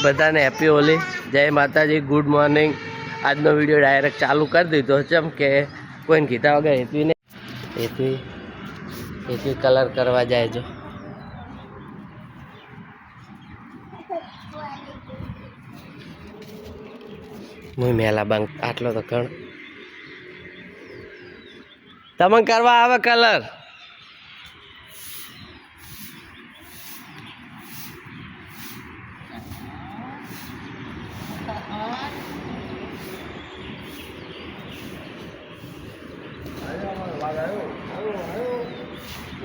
બધાને હેપી હોલી, જય માતાજી, ગુડ મોર્નિંગ। આજનો વિડીયો ડાયરેક્ટ ચાલુ કરી દીધો ચમ કે કોઈને કીધા વગર હેતવી કલર કરવા જાય જો હું મેલા બંક આટલો તો કણ તમે કરવા આવે કલર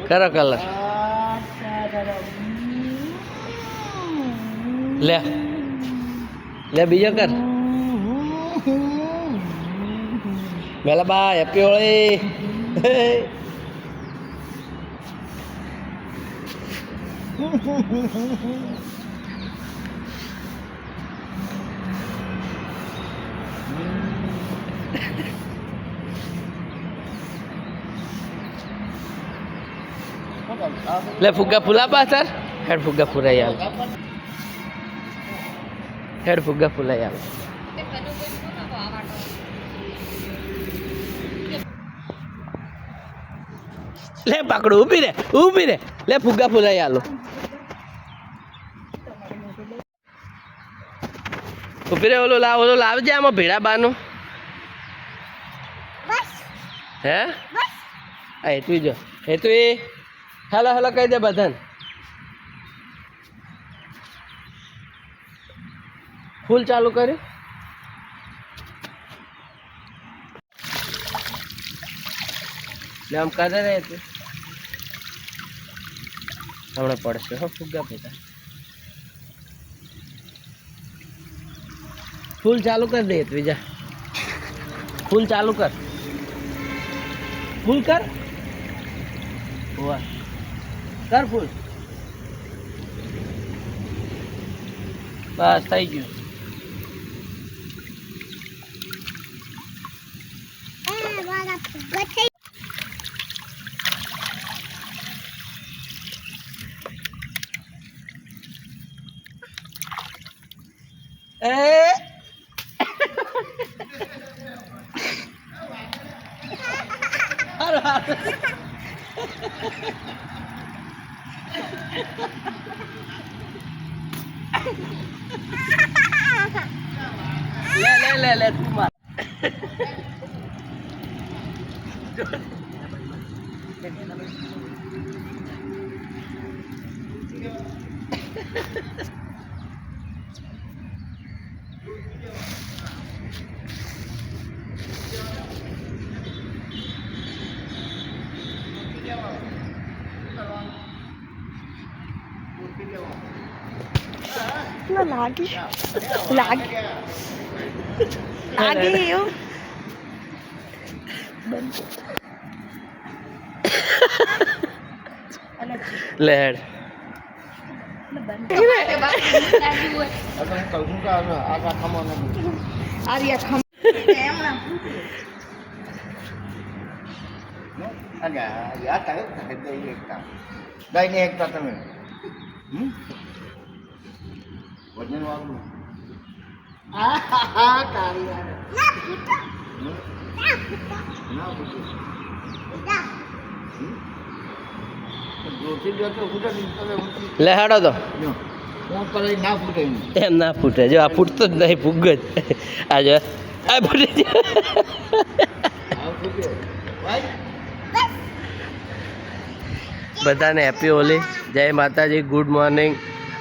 કરો કલર લે લે બીજો કર મેલા બા હેપી હોળી ले फुग्गा फुला पा सर हेड फुग्गा फुरा यार हेड फुग्गा फुला यार ले पकड़ो ऊपी रे ले फुग्गा फुला यार ऊपी रे ओलो लाव जे आम भेड़ा बानु है ए तू जो ए तू हेलो हेलो कही दे बधन फूल चालू करे ले हम कर रहे थे हमने पड़े हो फुग्गा बेटा फूल चालू कर दे विजा फूल चालू कर फूल कर हुआ कर फूल बस थी गयु ले तू मार लागी यू लेड đây nghe ta tao mình वजन वालू कारिया ले हाडो तो ना ना फूटे जो आ फूटतो ज नहीं फूग ज आज आ फूटे बधाने हैप्पी होली, जय माताजी, गुड मॉर्निंग।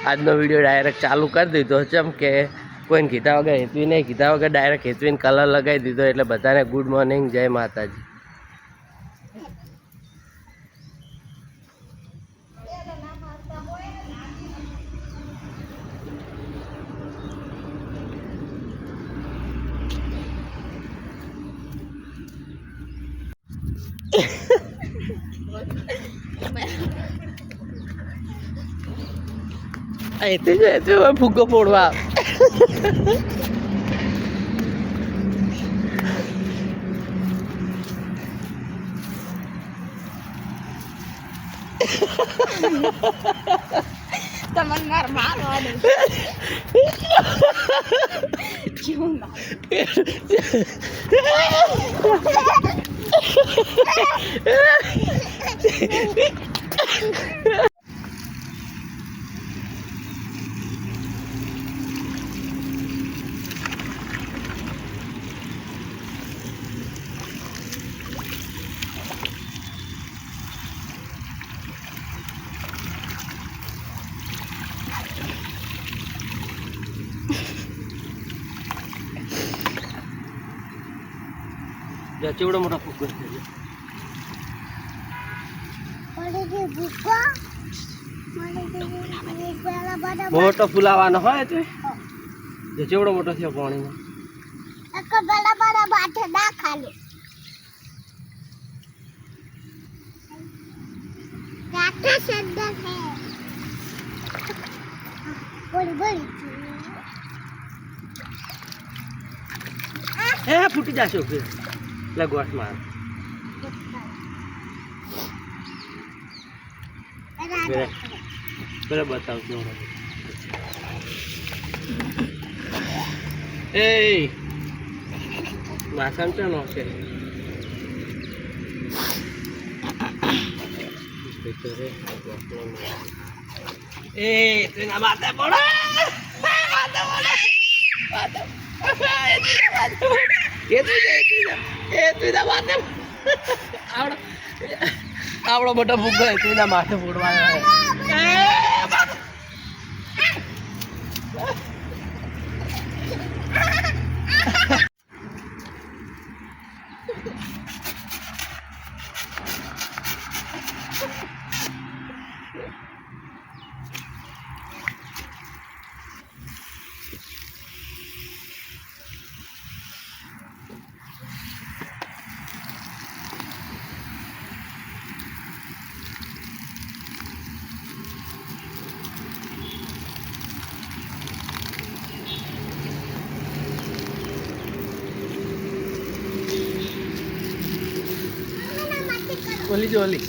આજનો વિડીયો ડાયરેક્ટ ચાલુ કરી દીધો ચમ કે કોઈને કીધા વગર હેતવી નહીં કીધા વગર ડાયરેક્ટ હેતવીને કલર લગાવી દીધો એટલે બધાને ગુડ મોર્નિંગ, જય માતાજી। itu buku purwa teman normal ચેવડો મોટો ફૂગો છે મોટો ફૂલાવાનો હોય તો ચેવડો મોટો થયો પાણીમાં હે ફૂટી જશે ફેર એટલે ગોઠમાં બરાબર બતાવજો એ માથામાં ચાલો છે એ તેના માથે પડે આવડો મોટો ફૂગો તેના માથે ફૂટવાનો ઓલી જો ઓલી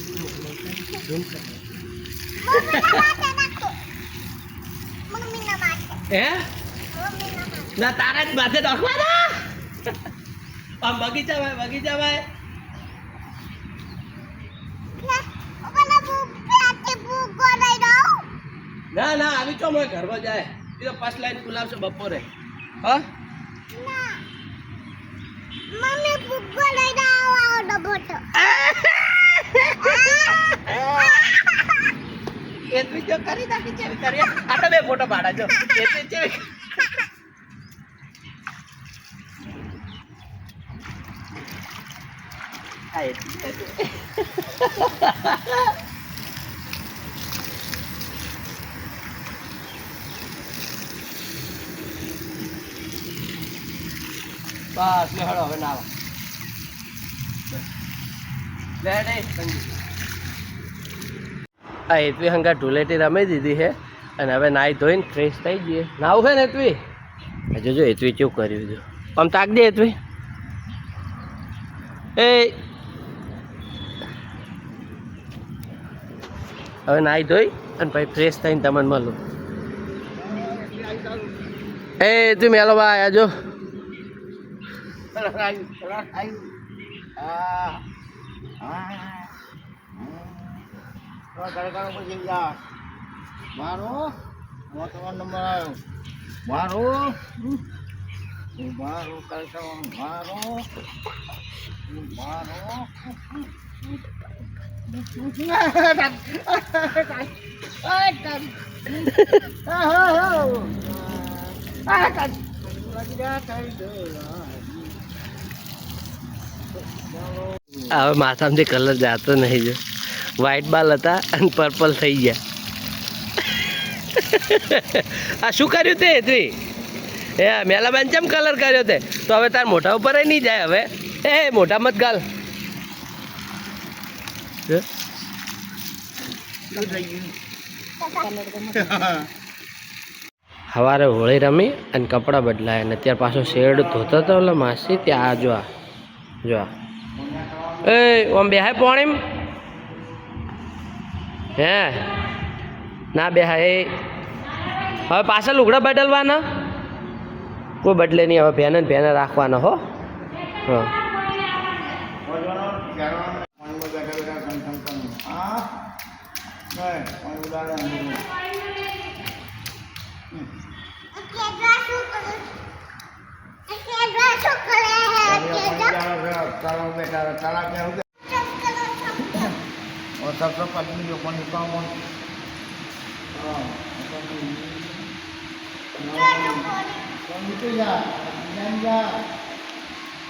હે ના તારા જ માથે નાખવાના આમ બગીચા ભાઈ ના ના આવી ચો મેં ઘરમાં જાય એ તો પાસ લાઈન ખુલાવશે બપોરે હા એટલી જો કરી નાખી છે કરી આ તો બે ફોટો પાડા જો એટલી છે આ એટલી બસ લે હળો હવે નાવા લે રે સંગી આ એટલી હંગા ધૂળેટી રમી દીધી છે અને હવે નાહી ધોઈને ફ્રેશ થઈ જઈએ નાવું છે ને એટલી હજુ જો એટલી ચેવું કર્યું જો આમ તાક દે એટલી એ હવે નાહી ધોઈ અને પછી ફ્રેશ થઈને તમને મળું એ તું મેલો ભાઈ આજો મારો મોટો નંબર આવ્યો મારો મારો મારો હવે માથામાંથી કલર જાતો નહીં જો વ્હાઈટ બાલ હતા અને પર્પલ થઈ ગયા આ શું કર્યું તે હેતરી એ મેલાબાન ચમ કલર કર્યો તે તો હવે તાર મોઢા ઉપર નહીં જાય હવે એ મોઢા મત ગાલ સવારે હોળી રમી અને કપડાં બદલાય અને ત્યાર પાછો શેડ ધોતો હતો એટલે માસી ત્યાં જો આ એ આમ બેહાય પોણીમ હે ના બેહાય હવે પાછા લુગડા બદલવાના કોઈ બદલે નહીં, હવે ભેને ને ભેને રાખવાનો હો. હા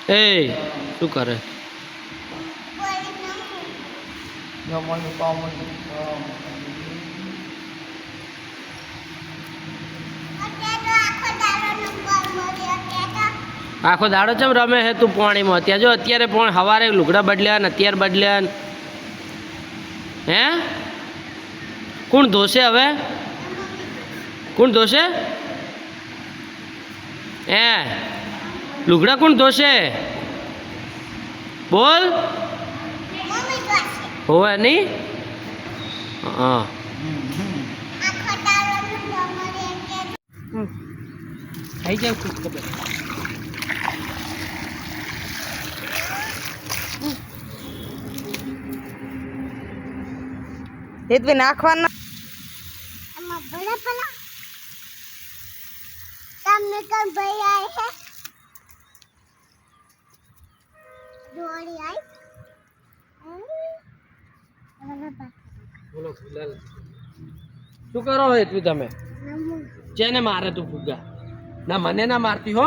એ શું કરે? આખો દાડો ચમ રમે હે તું પાણીમાં? ત્યાં જો અત્યારે પણ સવારે લુગડા બદલ્યા ને અત્યારે બદલ્યા ને. હે કોણ ધોશે હવે? કોણ ધોશે? હે લુગડા કોણ ધોશે? બોલ. હોવે નહીં? હા થઈ જાય ખુશ ખબર. હેતવી નાખવાના બોલો ફુલાલ શું કરો હેતવી તમે? જેને મારે તું ફુગ્ગા ના મને ના મારતી હો.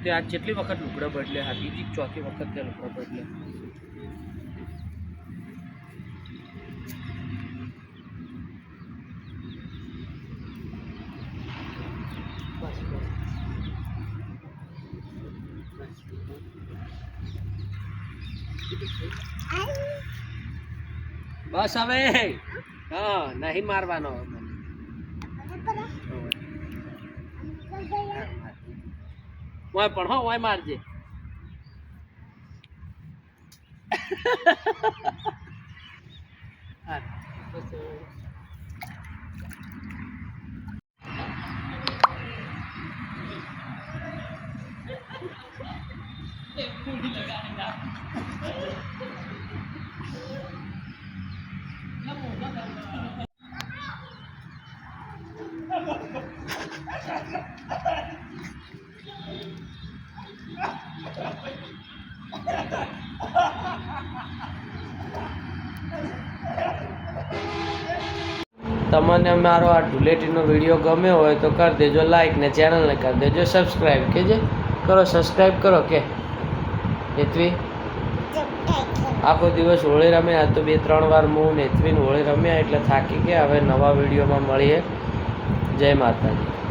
તે આ કેટલી વખત લુગડા બદલે? હા બીજી ચોથી વખત તે લુગડા બદલે. બસ હવે હા નહીં મારવાનો. ઓય પણ હો ઓય મારજે. તમને મારો આ ધૂળેટીનો વિડીયો ગમ્યો હોય તો કરી દેજો લાઈક ને ચેનલને કરી દેજો સબસ્ક્રાઈબ. કે જે કરો સબસ્ક્રાઈબ કરો કે હેતવી આખો દિવસ હોળી રમ્યા. આજ તો 2-3 વાર હું નેતવીને હોળી રમ્યા એટલે થાકી ગયા. હવે નવા વિડીયોમાં મળીએ. જય માતાજી.